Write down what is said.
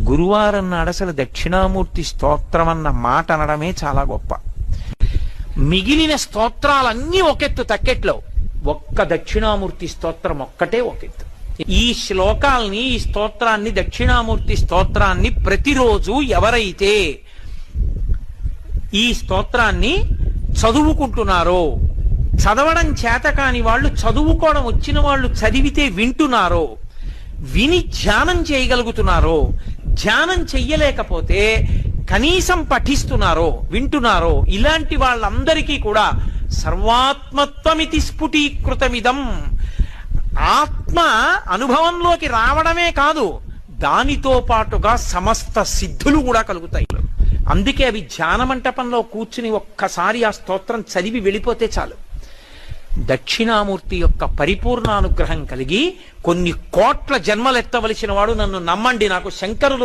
గురువారం నాడు అసలు దక్షిణామూర్తి స్తోత్రం అన్న మాట అనడమే చాలా గొప్ప. మిగిలిన స్తోత్రాలన్నీ ఒకెత్తు తక్కెట్లో, ఒక్క దక్షిణామూర్తి స్తోత్రం ఒక్కటే ఒకెత్తు. ఈ శ్లోకాల్ని, ఈ స్తోత్రాన్ని, దక్షిణామూర్తి స్తోత్రాన్ని ప్రతిరోజు ఎవరైతే ఈ స్తోత్రాన్ని చదువుకుంటున్నారో, చదవడం చేత కాని వాళ్ళు, చదువుకోవడం వచ్చిన వాళ్ళు చదివితే వింటున్నారో, విని ధ్యానం చేయగలుగుతున్నారో, ధ్యానం చెయ్యలేకపోతే కనీసం పఠిస్తున్నారో, వింటున్నారో, ఇలాంటి వాళ్ళందరికీ కూడా సర్వాత్మత్వమితి స్ఫుటీకృతమిదం, ఆత్మ అనుభవంలోకి రావడమే కాదు, దానితో పాటుగా సమస్త సిద్ధులు కూడా కలుగుతాయి. అందుకే అవి ధ్యాన మంటపంలో కూర్చుని ఒక్కసారి ఆ స్తోత్రం చదివి వెళ్ళిపోతే చాలు. దక్షిణామూర్తి యొక్క పరిపూర్ణానుగ్రహం కలిగి కొన్ని కోట్ల జన్మలెత్తవలసిన వాడు, నన్ను నమ్మండి, నాకు శంకరులు